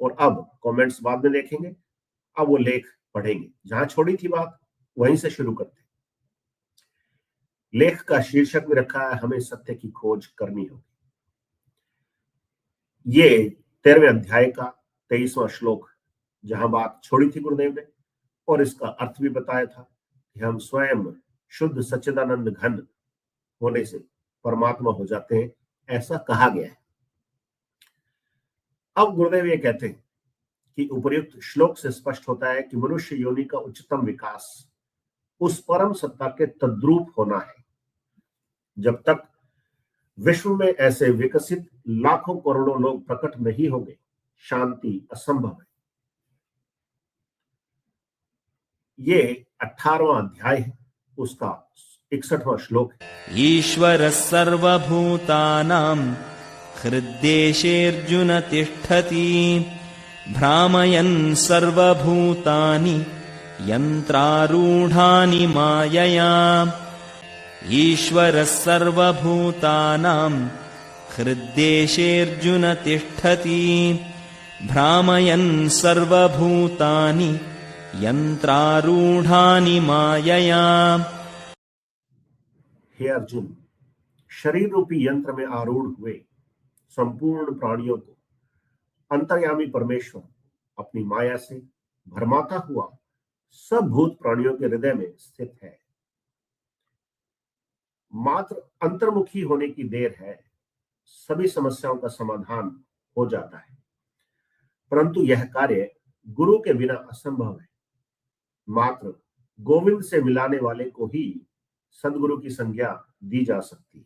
और अब कमेंट्स बाद में देखेंगे, अब वो लेख पढ़ेंगे। जहां छोड़ी थी बात वहीं से शुरू करते हैं। लेख का शीर्षक भी रखा है, हमें सत्य की खोज करनी होगी। ये 13वें अध्याय का 23वां श्लोक, जहां बात छोड़ी थी गुरुदेव ने, और इसका अर्थ भी बताया था कि हम स्वयं शुद्ध सच्चिदानंद घन होने से परमात्मा हो जाते हैं, ऐसा कहा गया है। अब गुरुदेव ये कहते हैं कि उपर्युक्त श्लोक से स्पष्ट होता है कि मनुष्य योनि का उच्चतम विकास उस परम सत्ता के तद्रूप होना है। जब तक विश्व में ऐसे विकसित लाखों करोड़ों लोग प्रकट नहीं होंगे, शांति असंभव है। ये 18वां अध्याय है, उसका 61वां श्लोक है। ईश्वर सर्वभूतानां हृद्देशेऽर्जुन तिष्ठति भ्रामयन् सर्वभूतानि यन्त्रारूढानि मायया। ईश्वरः सर्वभूतानां हृद्देशेऽर्जुन तिष्ठति भ्रामयन् सर्वभूतानि यन्त्रारूढानि मायया। हे अर्जुन, शरीर रूपी यंत्र में आरूढ़ हुए संपूर्ण प्राणियों को अंतर्यामी परमेश्वर अपनी माया से भरमाता हुआ सब भूत प्राणियों के हृदय में स्थित है। मात्र अंतर्मुखी होने की देर है, सभी समस्याओं का समाधान हो जाता है। परंतु यह कार्य गुरु के बिना असंभव है। मात्र गोविंद से मिलाने वाले को ही सदगुरु की संज्ञा दी जा सकती है।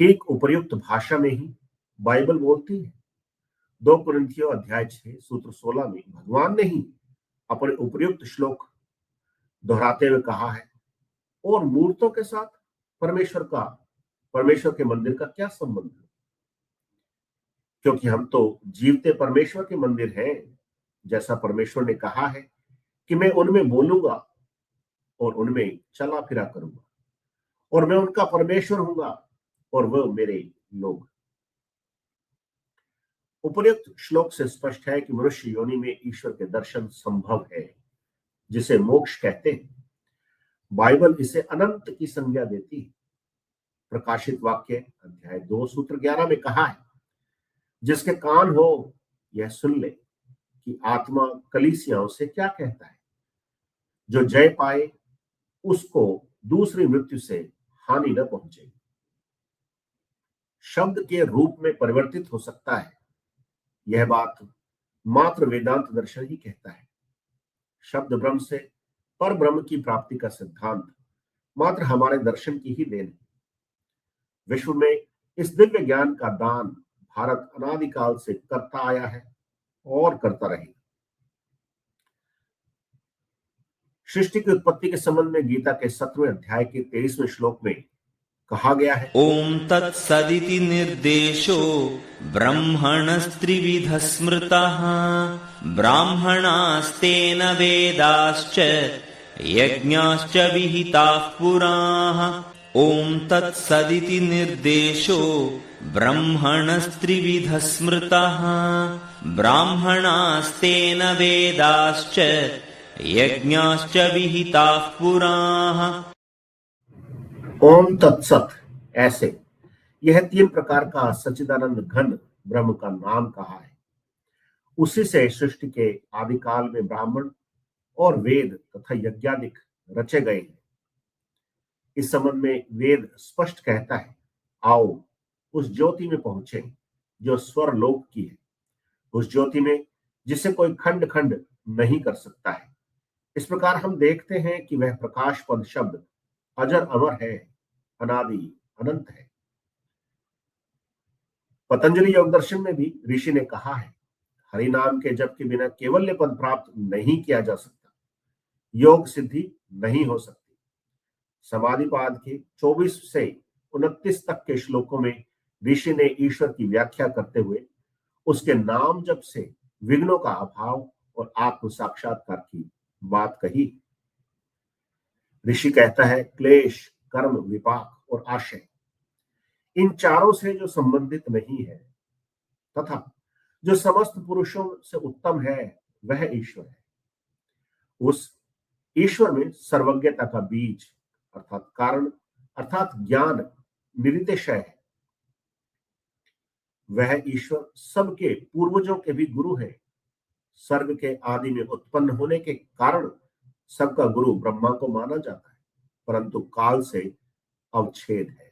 ठीक उपर्युक्त भाषा में ही बाइबल बोलती है। 2 कुरिन्थियों अध्याय 6 सूत्र 16 में भगवान ने ही अपने उपर्युक्त श्लोक दोहराते हुए कहा है, और मूर्तों के साथ परमेश्वर के मंदिर का क्या संबंध है? क्योंकि हम तो जीवते परमेश्वर के मंदिर हैं, जैसा परमेश्वर ने कहा है कि मैं उनमें बोलूंगा और उनमें चला फिरा करूंगा, और मैं उनका परमेश्वर हूंगा और वह मेरे लोग। उपर्युक्त श्लोक से स्पष्ट है कि मनुष्य योनि में ईश्वर के दर्शन संभव है, जिसे मोक्ष कहते हैं। बाइबल इसे अनंत की संज्ञा देती है। प्रकाशित वाक्य अध्याय 2 सूत्र 11 में कहा है, जिसके कान हो यह सुन ले कि आत्मा कलीसियाओं से क्या कहता है। जो जय पाए उसको दूसरी मृत्यु से हानि न पहुंचेगी। शब्द के रूप में परिवर्तित हो सकता है, यह बात मात्र वेदांत दर्शन ही कहता है। शब्द ब्रह्म से पर ब्रह्म की प्राप्ति का सिद्धांत मात्र हमारे दर्शन की ही देन है। विश्व में इस दिव्य ज्ञान का दान भारत अनादिकाल से करता आया है और करता रहेगा। सृष्टि की उत्पत्ति के संबंध में गीता के 17वें अध्याय के 23वें श्लोक में कहा गया है, ओम तत्सदिति निर्देशो ब्रह्मणस्त्रिविध स्मृतः ब्राह्मणास्तेन वेदाश्च यज्ञाश्च विहिताः पुराः। ओम तत्सदिति निर्देशो ब्रह्मणस्त्रिविध स्मृतः ब्राह्मणास्तेन वेदाश्च यज्ञाश्च विहिताः पुराः। ओम तत्सत, ऐसे यह 3 प्रकार का सच्चिदानंद घन ब्रह्म का नाम कहा है। उसी से सृष्टि के आदिकाल में ब्राह्मण और वेद तथा यज्ञादिक रचे गए हैं। इस संबंध में वेद स्पष्ट कहता है, आओ उस ज्योति में पहुंचे जो स्वरलोक की है, उस ज्योति में जिसे कोई खंड खंड नहीं कर सकता है। इस प्रकार हम देखते हैं कि वह प्रकाश पद शब्द अजर अमर है, अनादि अनंत है। पतंजलि योग दर्शन में भी ऋषि ने कहा है, हरि नाम के जप के बिना केवल्य पद प्राप्त नहीं किया जा सकता, योग सिद्धि नहीं हो सकती। समाधिपाद के 24 से 29 तक के श्लोकों में ऋषि ने ईश्वर की व्याख्या करते हुए उसके नाम जप से विघ्नों का अभाव और आत्म साक्षात्कार की बात कही। ऋषि कहता है, क्लेश, कर्म, विपाक और आशय, इन चारों से जो संबंधित नहीं है तथा जो समस्त पुरुषों से उत्तम है वह ईश्वर है। उस ईश्वर में सर्वज्ञता का बीज अर्थात कारण अर्थात ज्ञान निरितिशय है। वह ईश्वर सबके पूर्वजों के भी गुरु है। सर्ग के आदि में उत्पन्न होने के कारण सबका गुरु ब्रह्मा को माना जाता है, परंतु काल से अवच्छेद है।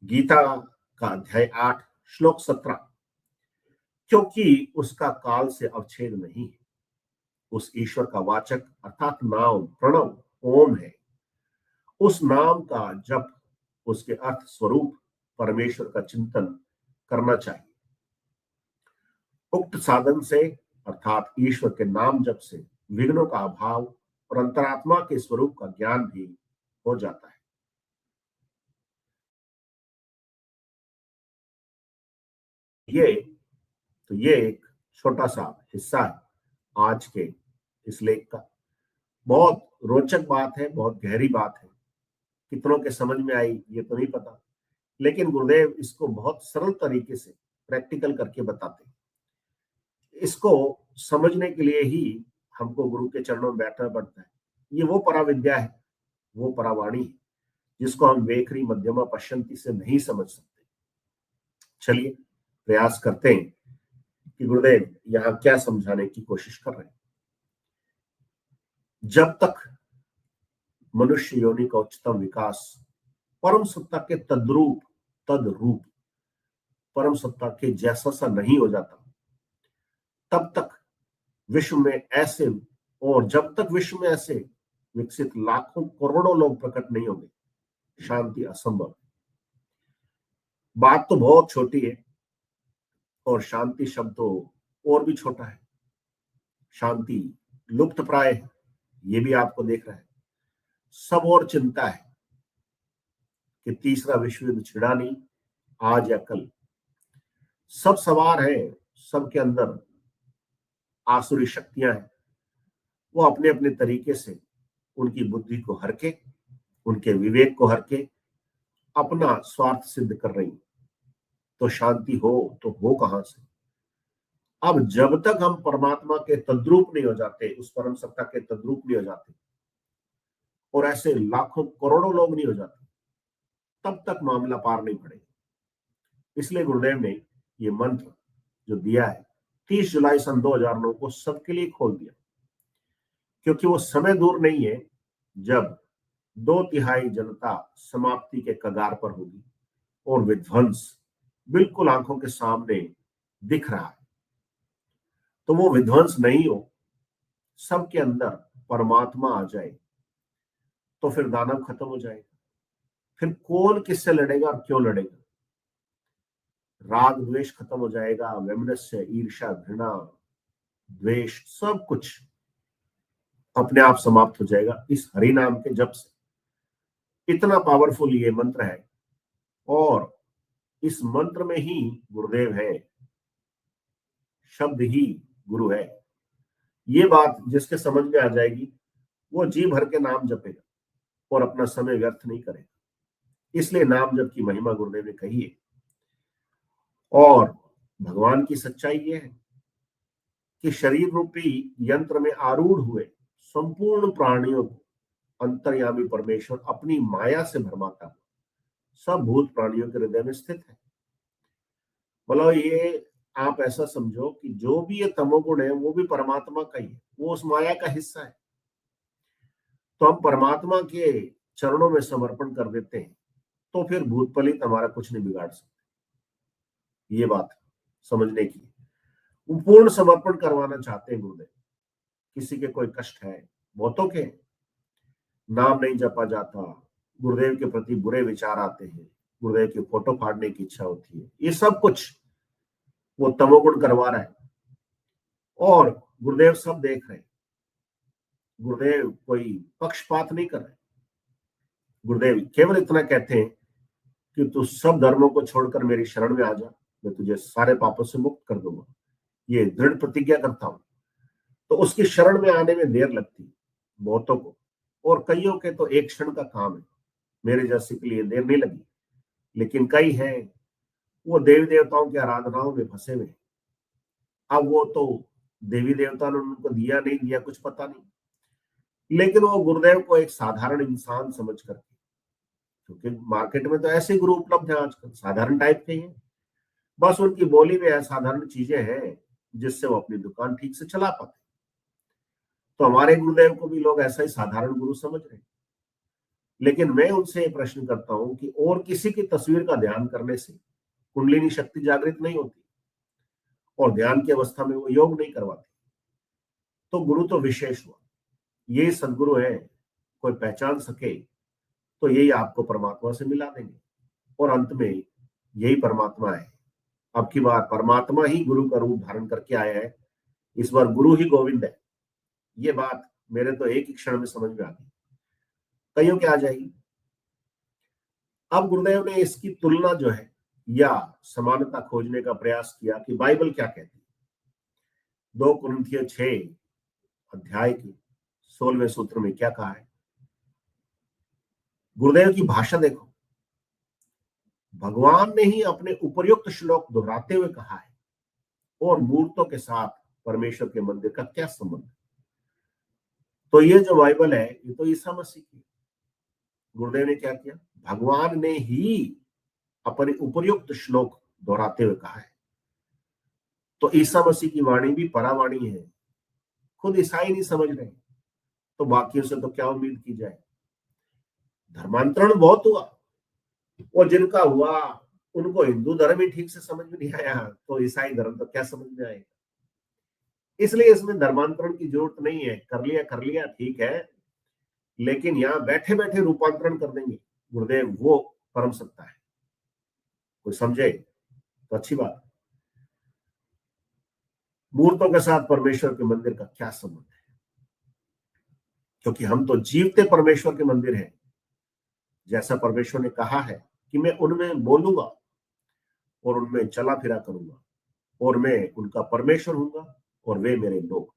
गीता का अध्याय 8 श्लोक 17, क्योंकि उसका काल से अवच्छेद नहीं है। उस ईश्वर का वाचक अर्थात नाम प्रणव ओम है। उस नाम का जप, उसके अर्थ स्वरूप परमेश्वर का चिंतन करना चाहिए। उक्त साधन से अर्थात ईश्वर के नाम जप से विघ्नों का अभाव और अंतरात्मा के स्वरूप का ज्ञान भी हो जाता है। ये एक छोटा सा हिस्सा है आज के इस लेख का। बहुत रोचक बात है, बहुत गहरी बात है। कितनों के समझ में आई ये तो नहीं पता, लेकिन गुरुदेव इसको बहुत सरल तरीके से प्रैक्टिकल करके बताते हैं। इसको समझने के लिए ही हमको गुरु के चरणों में बैठना पड़ता है। ये वो पराविद्या है, वो परावाणी है, जिसको हम वेखरी मध्यमा पश्यंती से नहीं समझ सकते। चलिए प्रयास करते हैं कि गुरुदेव यहाँ क्या समझाने की कोशिश कर रहे हैं। जब तक मनुष्य योनि का उच्चतम विकास परम सत्ता के तद्रूप परम सत्ता के जैसा सा नहीं हो जाता, तब तक विश्व में ऐसे और जब तक विश्व में ऐसे विकसित लाखों करोड़ों लोग प्रकट नहीं होंगे, शांति असंभव। बात तो बहुत छोटी है और शांति शब्द तो और भी छोटा है। शांति लुप्त प्राय है, ये भी आपको देख रहा है। सब और चिंता है कि तीसरा विश्व युद्ध छिड़ा नहीं आज या कल। सब सवार है, सबके अंदर आसुरी शक्तियां हैं। वो अपने अपने तरीके से उनकी बुद्धि को हरके, उनके विवेक को हरके अपना स्वार्थ सिद्ध कर रही। तो शांति हो तो हो कहां से? अब जब तक हम परमात्मा के तद्रूप नहीं हो जाते, उस परम सत्ता के तद्रूप नहीं हो जाते और ऐसे लाखों करोड़ों लोग नहीं हो जाते, तब तक मामला पार नहीं पड़ेगा। इसलिए गुरुदेव ने ये मंत्र जो दिया है 30 जुलाई सन 2009 को सबके लिए खोल दिया, क्योंकि वो समय दूर नहीं है जब 2/3 जनता समाप्ति के कगार पर होगी और विध्वंस बिल्कुल आंखों के सामने दिख रहा है। तो वो विध्वंस नहीं हो, सबके अंदर परमात्मा आ जाए, तो फिर दानव खत्म हो जाएगा। फिर कौन किससे लड़ेगा और क्यों लड़ेगा? राग द्वेष खत्म हो जाएगा, वैमनस्य, ईर्ष्या, घृणा, द्वेष सब कुछ अपने आप समाप्त हो जाएगा इस हरि नाम के जप से। इतना पावरफुल ये मंत्र है और इस मंत्र में ही गुरुदेव है, शब्द ही गुरु है। ये बात जिसके समझ में आ जाएगी वो जी भर के नाम जपेगा और अपना समय व्यर्थ नहीं करेगा। इसलिए नाम जप की महिमा गुरुदेव ने कही है। और भगवान की सच्चाई ये है कि शरीर रूपी यंत्र में आरूढ़ हुए संपूर्ण प्राणियों को अंतर्यामी परमेश्वर अपनी माया से भरमाता है। सब भूत प्राणियों के हृदय में स्थित है। बोलो ये आप ऐसा समझो कि जो भी ये तमोगुण है वो भी परमात्मा का ही है, वो उस माया का हिस्सा है। तो हम परमात्मा के चरणों में समर्पण कर देते हैं, तो फिर भूत पलित हमारा कुछ नहीं बिगाड़ सकते। ये बात समझने की। वो पूर्ण समर्पण करवाना चाहते हैं गुरुदेव। किसी के कोई कष्ट है, बहुतों के नाम नहीं जपा जाता, गुरुदेव के प्रति बुरे विचार आते हैं, गुरुदेव की फोटो फाड़ने की इच्छा होती है, ये सब कुछ वो तमोगुण करवा रहा है और गुरुदेव सब देख रहे हैं। गुरुदेव कोई पक्षपात नहीं कर रहे। गुरुदेव केवल इतना कहते हैं कि तू सब धर्मों को छोड़कर मेरी शरण में आ जा, मैं तुझे सारे पापों से मुक्त कर दूंगा। ये दृढ़ प्रतिज्ञा करता हूं। तो उसकी शरण में आने में देर लगती है बहुतों को, और कईयों के तो एक क्षण का काम है। मेरे जैसे के लिए देर नहीं लगी, लेकिन कई हैं वो देवी देवताओं की आराधनाओं में फंसे हुए हैं। अब वो तो देवी देवता ने उनको दिया नहीं दिया कुछ पता नहीं, लेकिन वो गुरुदेव को एक साधारण इंसान समझ करके, क्योंकि मार्केट में तो ऐसे गुरु उपलब्ध है आजकल, साधारण टाइप के हैं, बस उनकी बोली में असाधारण चीजें हैं जिससे वो अपनी दुकान ठीक से चला पाते। तो हमारे गुरुदेव को भी लोग ऐसा ही साधारण गुरु समझ रहे हैं। लेकिन मैं उनसे ये प्रश्न करता हूं कि और किसी की तस्वीर का ध्यान करने से कुंडलिनी शक्ति जागृत नहीं होती और ध्यान की अवस्था में वो योग नहीं करवाते, तो गुरु तो विशेष हुआ, ये सदगुरु है, कोई पहचान सके तो यही आपको परमात्मा से मिला देंगे और अंत में यही परमात्मा है। अब की बार परमात्मा ही गुरु का रूप धारण करके आया है, इस बार गुरु ही गोविंद है। ये बात मेरे तो एक ही क्षण में समझ में आ गई, कईयों के आ जाएगी। अब गुरुदेव ने इसकी तुलना जो है या समानता खोजने का प्रयास किया कि बाइबल क्या कहती है। 2 कुरिन्थियों 6 अध्याय के 16वें सूत्र में क्या कहा है, गुरुदेव की भाषा देखो, भगवान ने ही अपने उपर्युक्त श्लोक दोहराते हुए कहा है और मूर्तों के साथ परमेश्वर के मंदिर का क्या संबंध। तो ये जो बाइबल है ये तो ईसा मसीह की। गुरुदेव ने क्या किया, भगवान ने ही अपने उपर्युक्त श्लोक दोहराते हुए कहा है। तो ईसा मसीह की वाणी भी परावाणी है, खुद ईसाई नहीं समझ रहे तो बाकियों से तो क्या उम्मीद की जाए। धर्मांतरण बहुत हुआ और जिनका हुआ उनको हिंदू धर्म ही ठीक से समझ में नहीं आया, तो ईसाई धर्म तो क्या समझ में आएगा। इसलिए इसमें धर्मांतरण की जरूरत नहीं है, कर लिया ठीक है, लेकिन यहाँ बैठे बैठे रूपांतरण कर देंगे गुरुदेव, वो परम सत्ता है। कोई समझे तो अच्छी बात। मूर्तों के साथ परमेश्वर के मंदिर का क्या संबंध है, क्योंकि हम तो जीवते परमेश्वर के मंदिर हैं। जैसा परमेश्वर ने कहा है कि मैं उनमें बोलूंगा और उनमें चला फिरा करूंगा और मैं उनका परमेश्वर हूंगा और वे मेरे लोग।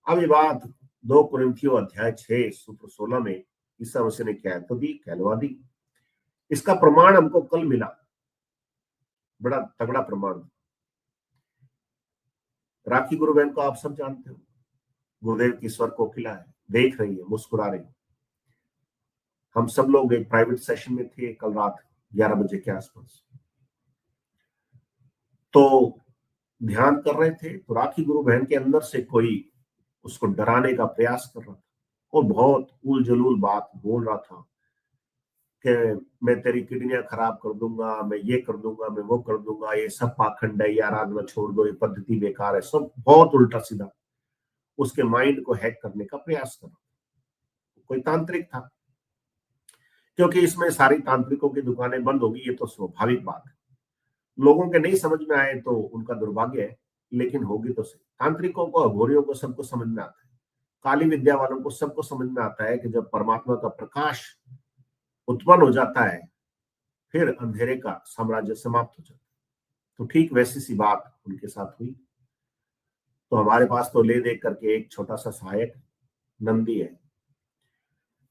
अब ये बात 2 कुरिन्थियों अध्याय 6 सूत्र 16 में ईसा मसीह ने कहलवा दी। इसका प्रमाण हमको कल मिला, बड़ा तगड़ा प्रमाण। राखी गुरु बहन को आप सब जानते हो, गुरुदेव की स्वर कोकिला है, देख रही है, मुस्कुरा रही है। हम सब लोग एक प्राइवेट सेशन में थे कल रात 11 बजे के आसपास, तो ध्यान कर रहे थे, तो राखी गुरु बहन के अंदर से कोई उसको डराने का प्रयास कर रहा था और बहुत उल जलूल बात बोल रहा था कि मैं तेरी किडनियां खराब कर दूंगा, मैं ये कर दूंगा, मैं वो कर दूंगा, ये सब पाखंड है, ये आराधना छोड़ दो, ये पद्धति बेकार है, सब बहुत उल्टा सीधा उसके माइंड को हैक करने का प्रयास कर रहा था। कोई तांत्रिक था, क्योंकि इसमें सारी तांत्रिकों की दुकानें बंद होगी, ये तो स्वाभाविक बात है। लोगों के नहीं समझ में आए तो उनका दुर्भाग्य है, लेकिन होगी तो सही। तांत्रिकों को, अघोरियों को सबको समझ में आता है, काली विद्या वालों को सबको समझ में आता है कि जब परमात्मा का प्रकाश उत्पन्न हो जाता है फिर अंधेरे का साम्राज्य समाप्त हो जाता है। तो ठीक वैसी सी बात उनके साथ हुई। तो हमारे पास तो ले देख करके एक छोटा सा सहायक नंदी है,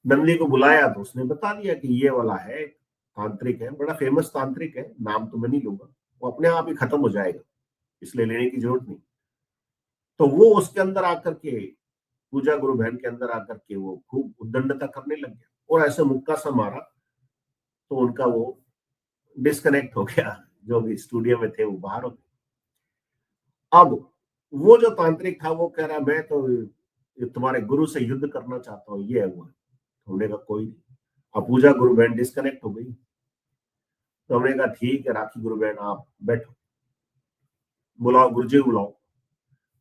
नंदी को बुलाया तो उसने बता दिया कि ये वाला है, तांत्रिक है, बड़ा फेमस तांत्रिक है, नाम तो मैं नहीं लूंगा, वो अपने आप ही खत्म हो जाएगा, इसलिए लेने की जरूरत नहीं। तो वो उसके अंदर आकर के, पूजा गुरु बहन के अंदर आकर के वो खूब उद्दंडता करने लग गया और ऐसे मुक्का सा मारा तो उनका वो डिस्कनेक्ट हो गया, जो भी स्टूडियो में थे वो बाहर हो गए। अब वो जो तांत्रिक था वो कह रहा मैं तो तुम्हारे गुरु से युद्ध करना चाहता हूँ, ये है वो। हमने कहा कोई नहीं। अब पूजा गुरु बहन डिस्कनेक्ट हो गई, तो हमने कहा ठीक है राखी गुरु बहन आप बैठो, बुलाओ गुरुजी बुलाओ।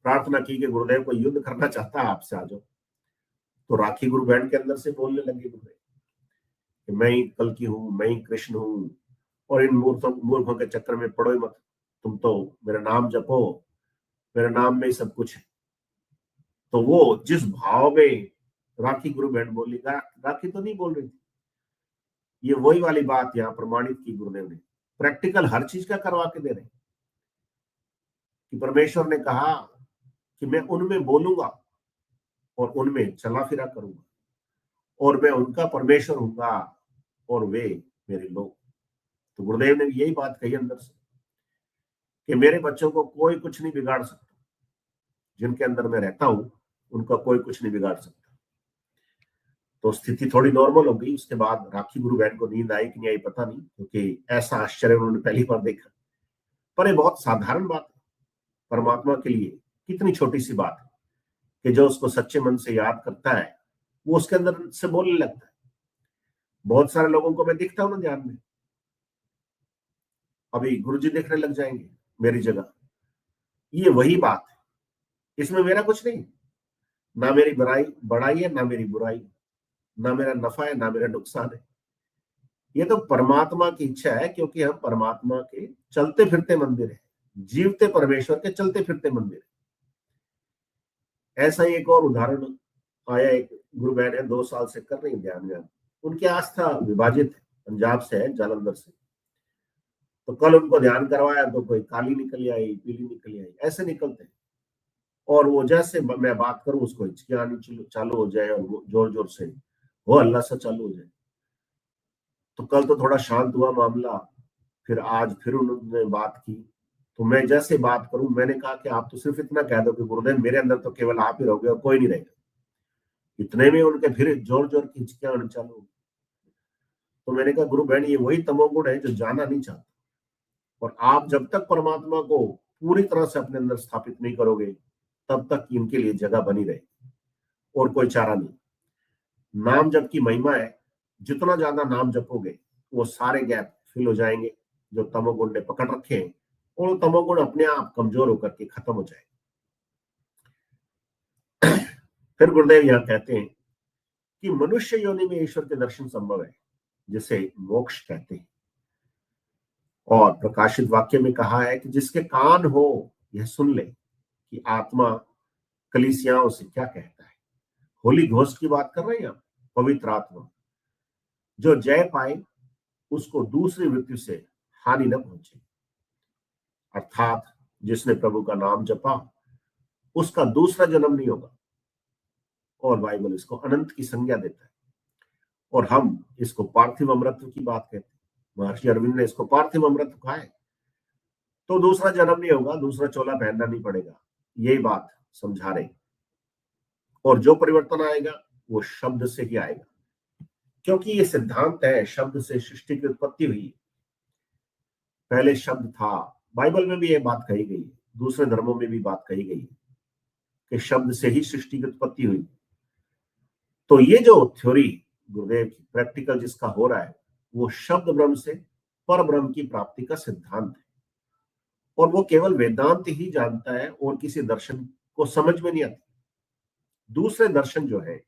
प्रार्थना की कि गुरुदेव को युद्ध करना चाहता है, आपसे आ जाओ। तो राखी गुरु बहन के अंदर से बोलने लगे गुरुदेव कि मैं ही कल की हूँ, मैं ही कृष्ण हूँ और इन मूर्खों के चक्कर में पड़ो ही मत, तुम तो मेरा नाम जपो, मेरे नाम में ही सब कुछ है। तो वो जिस भाव में राखी गुरु बहन बोली, राखी तो नहीं बोल रही थी, ये वही वाली बात यहाँ प्रमाणित की गुरुदेव ने, प्रैक्टिकल हर चीज का करवा के दे रहे कि परमेश्वर ने कहा कि मैं उनमें बोलूंगा और उनमें चला फिरा करूंगा और मैं उनका परमेश्वर हूंगा और वे मेरे लोग। तो गुरुदेव ने यही बात कही अंदर से कि मेरे बच्चों को कोई कुछ नहीं बिगाड़ सकता, जिनके अंदर मैं रहता हूं उनका कोई कुछ नहीं बिगाड़ सकता। तो स्थिति थोड़ी नॉर्मल हो गई। उसके बाद राखी गुरु बहन को नींद आई कि नहीं आई पता नहीं, क्योंकि ऐसा आश्चर्य उन्होंने पहली बार देखा। पर ये बहुत साधारण बात है परमात्मा के लिए, कितनी छोटी सी बात है कि जो उसको सच्चे मन से याद करता है वो उसके अंदर से बोलने लगता है। बहुत सारे लोगों को मैं दिखता हूं ना ध्यान में, अभी गुरुजी देखने लग जाएंगे मेरी जगह। ये वही बात है, इसमें मेरा कुछ नहीं, ना मेरी बड़ाई है, ना मेरी बुराई, ना मेरा नफा है, ना मेरा नुकसान है। ये तो परमात्मा की इच्छा है, क्योंकि हम परमात्मा के चलते फिरते मंदिर है, जीवते परमेश्वर के चलते फिरते मंदिर है। ऐसा ही एक और उदाहरण आया, एक गुरु बहन है 2 साल से कर रही ध्यान। उनकी आस्था विभाजित है, पंजाब से है, जालंधर से। तो कल उनको ध्यान करवाया तो कोई काली निकल आई, पीली निकल आई, ऐसे निकलते हैं। और वो जैसे मैं बात करूं उसको हिचकी आनी चालू हो जाए और वो जोर जोर से वो अल्लाह सा चालू हो जाए। तो कल तो थोड़ा शांत हुआ मामला, फिर आज फिर उन्होंने बात की। तो मैं जैसे बात करूं, मैंने कहा कि आप तो सिर्फ इतना कह दो कि गुरुदेव मेरे अंदर तो केवल आप ही रहोगे और कोई नहीं रहेगा। इतने में उनके फिर जोर जोर की हिचकियां आनी चालू हो। तो मैंने कहा गुरु बहन, ये वही तमोगुण है जो जाना नहीं चाहता, और आप जब तक परमात्मा को पूरी तरह से अपने अंदर स्थापित नहीं करोगे तब तक इनके लिए जगह बनी रहेगी और कोई चारा नहीं। नाम जप की महिमा है, जितना ज्यादा नाम जपोगे वो सारे गैप फिल हो जाएंगे जो तमोगुण ने पकड़ रखे हैं, और वो तमोगुण अपने आप कमजोर होकर के खत्म हो जाएंगे। फिर गुरुदेव यहाँ कहते हैं कि मनुष्य योनि में ईश्वर के दर्शन संभव है, जिसे मोक्ष कहते हैं। और प्रकाशित वाक्य में कहा है कि जिसके कान हो यह सुन ले कि आत्मा कलीसियाओं से क्या कहता है। होली घोस्ट की बात कर रहे हैं आप, पवित्र आत्मा जो जय पाए उसको दूसरी मृत्यु से हानि न पहुंचे, अर्थात जिसने प्रभु का नाम जपा उसका दूसरा जन्म नहीं होगा। और बाइबल इसको अनंत की संज्ञा देता है, और हम इसको पार्थिव अमृत की बात कहते हैं। महर्षि अरविंद ने इसको पार्थिव अमृत कहा है। तो दूसरा जन्म नहीं होगा, दूसरा चोला पहनना नहीं पड़ेगा, यही बात समझा रहे। और जो परिवर्तन आएगा वो शब्द से ही आएगा, क्योंकि ये सिद्धांत है शब्द से सृष्टि की उत्पत्ति हुई। पहले शब्द था, बाइबल में भी ये बात कही गई है, दूसरे धर्मों में भी बात कही गई है कि शब्द से ही सृष्टि की उत्पत्ति हुई। तो ये जो थ्योरी गुरुदेव की प्रैक्टिकल जिसका हो रहा है वो शब्द ब्रह्म से पर ब्रह्म की प्राप्ति का सिद्धांत है, और वो केवल वेदांत ही जानता है और किसी दर्शन को समझ में नहीं आता। दूसरे दर्शन जो है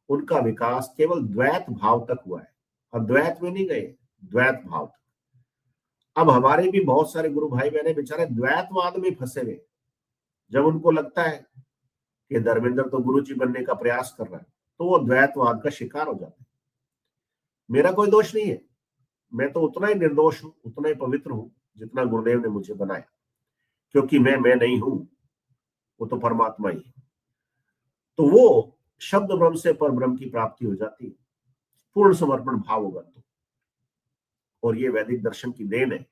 उनका विकास केवल द्वैत भाव तक हुआ है, अद्वैत में नहीं गए, द्वैत भाव तक। अब हमारे भी बहुत सारे गुरु भाई बहने बेचारे द्वैतवाद में फंसे हुए। जब उनको लगता है कि धर्मेंद्र तो गुरु जी बनने का प्रयास कर रहा है तो वो द्वैतवाद का शिकार हो जाता है। मेरा कोई दोष नहीं है, मैं तो उतना ही निर्दोष हूं, उतना ही पवित्र हूं जितना गुरुदेव ने मुझे बनाया, क्योंकि मैं नहीं हूं, वो तो परमात्मा ही है। तो वो शब्द ब्रह्म से पर ब्रह्म की प्राप्ति हो जाती है, पूर्ण समर्पण भाव होगा तो। और ये वैदिक दर्शन की देन है,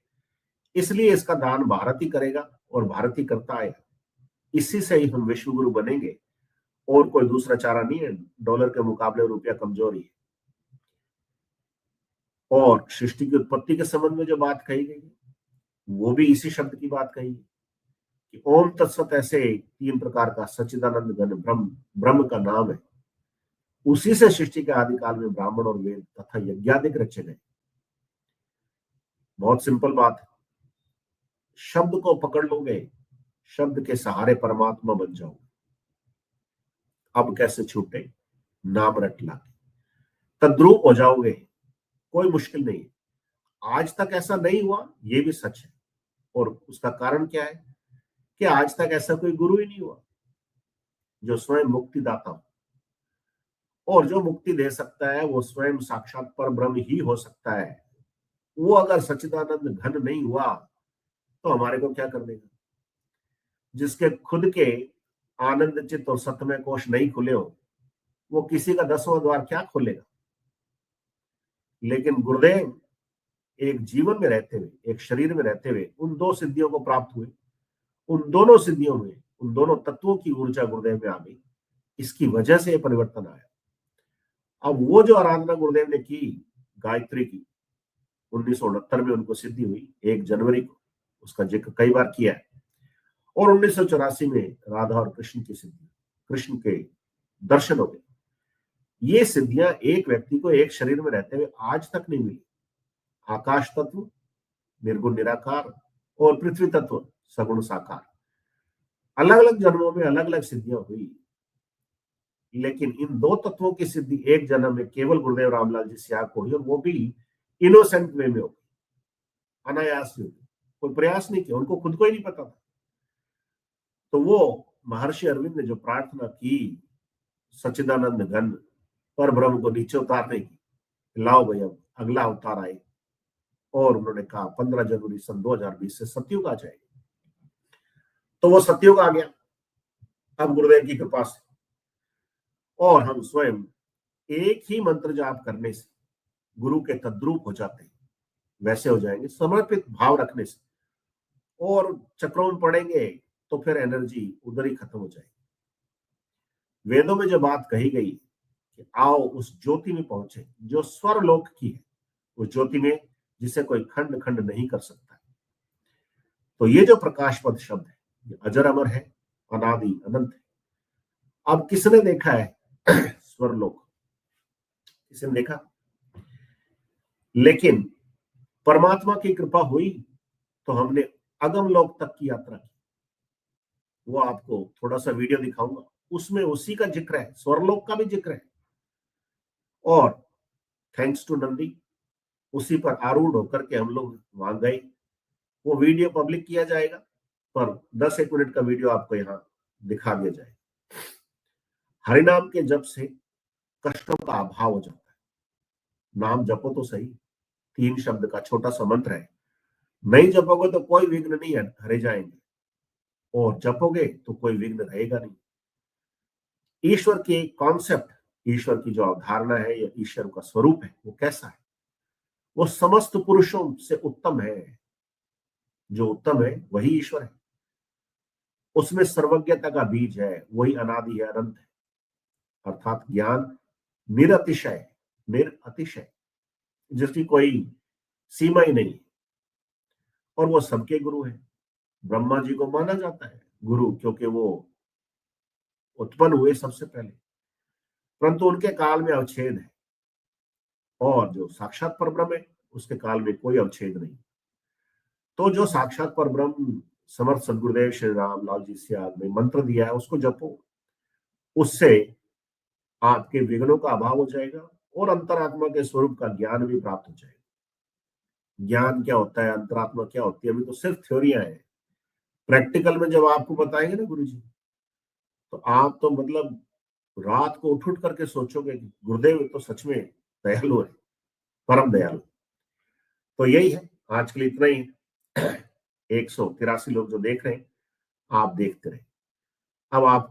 इसलिए इसका दान भारत ही करेगा और भारत ही करता आएगा। इसी से ही हम विश्व गुरु बनेंगे, और कोई दूसरा चारा नहीं है। डॉलर के मुकाबले रुपया कमजोर ही है। और सृष्टि की उत्पत्ति के संबंध में जो बात कही गई है वो भी इसी शब्द की बात कही है कि ओम तत्सत ऐसे 3 प्रकार का सच्चिदानंद घन ब्रह्म का नाम है। उसी से सृष्टि के आदिकाल में ब्राह्मण और वेद तथा यज्ञादिक रचे गए। बहुत सिंपल बात है, शब्द को पकड़ लोगे, शब्द के सहारे परमात्मा बन जाओगे। अब कैसे छूटे, नाम रट लाके तद्रूप हो जाओगे, कोई मुश्किल नहीं है। आज तक ऐसा नहीं हुआ, ये भी सच है। और उसका कारण क्या है कि आज तक ऐसा कोई गुरु ही नहीं हुआ जो स्वयं मुक्तिदाता हो, और जो मुक्ति दे सकता है वो स्वयं साक्षात पर ब्रह्म ही हो सकता है। वो अगर सच्चिदानंद घन नहीं हुआ तो हमारे को क्या कर देगा। जिसके खुद के आनंद चित्त और सतमय कोश नहीं खुले हो, वो किसी का 10वां द्वार क्या खोलेगा। लेकिन गुरुदेव एक जीवन में रहते हुए, एक शरीर में रहते हुए उन दो सिद्धियों को प्राप्त हुए। उन दोनों सिद्धियों में, उन दोनों तत्वों की ऊर्जा गुरुदेव में आ गई। इसकी वजह से ये परिवर्तन आया। अब वो जो आराधना गुरुदेव ने की गायत्री की, 1969 में उनको सिद्धि हुई 1 जनवरी को, उसका जिक्र कई बार किया है। और 1984 में राधा और कृष्ण की सिद्धि, कृष्ण के दर्शन हो गए। ये सिद्धियां एक व्यक्ति को एक शरीर में रहते हुए आज तक नहीं मिली। आकाश तत्व, निर्गुण निराकार, और पृथ्वी तत्व, सगुण साकार, अलग अलग जन्मों में अलग अलग सिद्धियां हुई। लेकिन इन दो तत्वों की सिद्धि एक जन्म में केवल गुरुदेव रामलाल जी सियाग को हुई, और वो भी इनोसेंट वे में हो गई, अनायास में, कोई प्रयास नहीं किया, उनको खुद को ही नहीं पता था। तो वो महर्षि अरविंद ने जो प्रार्थना की सच्चिदानंद घन पर ब्रह्म को नीचे उतारने की, लाओ भैया अगला अवतार आए, और उन्होंने कहा 15 जनवरी सन 2020 से सतयुग आ जाएगा। तो वो सतयुग आ गया अब गुरुदेव की कृपा से, और हम स्वयं एक ही मंत्र जाप करने से गुरु के तद्रूप हो जाते हैं, वैसे हो जाएंगे समर्पित भाव रखने से। और चक्रों में पड़ेंगे तो फिर एनर्जी उधर ही खत्म हो जाएगी। वेदों में जो बात कही गई कि आओ उस ज्योति में पहुंचे जो स्वर लोक की है, उस ज्योति में जिसे कोई खंड खंड नहीं कर सकता। तो ये जो प्रकाश पद शब्द है, ये अजर अमर है, अनादि अनंत है। अब किसने देखा है स्वरलोक? किसने देखा? लेकिन परमात्मा की कृपा हुई तो हमने अगम लोक तक की यात्रा की। वो आपको थोड़ा सा वीडियो दिखाऊंगा, उसमें उसी का जिक्र है, स्वरलोक का भी जिक्र है। और थैंक्स टू नंदी, उसी पर आरूढ़ होकर के हम लोग वहां गए। वो वीडियो पब्लिक किया जाएगा, पर 10-1 मिनट का वीडियो आपको यहाँ दिखा दिया जाएगा। हरिनाम के जप से कष्टों का अभाव हो जाता है। नाम जपो तो सही, 3 शब्द का छोटा सा मंत्र है। नहीं जपोगे तो कोई विघ्न नहीं है, हरे जाएंगे, और जपोगे तो कोई विघ्न रहेगा नहीं। ईश्वर की कॉन्सेप्ट, ईश्वर की जो अवधारणा है या ईश्वर का स्वरूप है, वो कैसा है? वो समस्त पुरुषों से उत्तम है। जो उत्तम है वही ईश्वर है। उसमें सर्वज्ञता का बीज है, वही अनादि है, अनंत है, अर्थात ज्ञान निरतिशय, निरअतिशय, जिसकी कोई सीमा ही नहीं। और वो सबके गुरु है। ब्रह्मा जी को माना जाता है गुरु, क्योंकि वो उत्पन्न हुए सबसे पहले, परंतु उनके काल में अवच्छेद है। और जो साक्षात परब्रह्म है, उसके काल में कोई अवच्छेद नहीं। तो जो साक्षात परब्रह्म समर्थ सदगुरुदेव श्री रामलाल जी सियाग ने मंत्र दिया है, उसको जपो। उससे आपके विघ्नों का अभाव हो जाएगा और अंतरात्मा के स्वरूप का ज्ञान भी प्राप्त हो जाएगा। ज्ञान क्या होता है, अंतरात्मा क्या होती है, अभी तो सिर्फ थ्योरियां हैं। प्रैक्टिकल में जब आपको बताएंगे ना गुरुजी, तो आप तो मतलब रात को उठ उठ करके सोचोगे कि गुरुदेव तो सच में दयालु है, परम दयालु। तो यही है, आज के लिए इतना ही है। 183 लोग जो देख रहे हैं, आप देखते रहे। अब आपको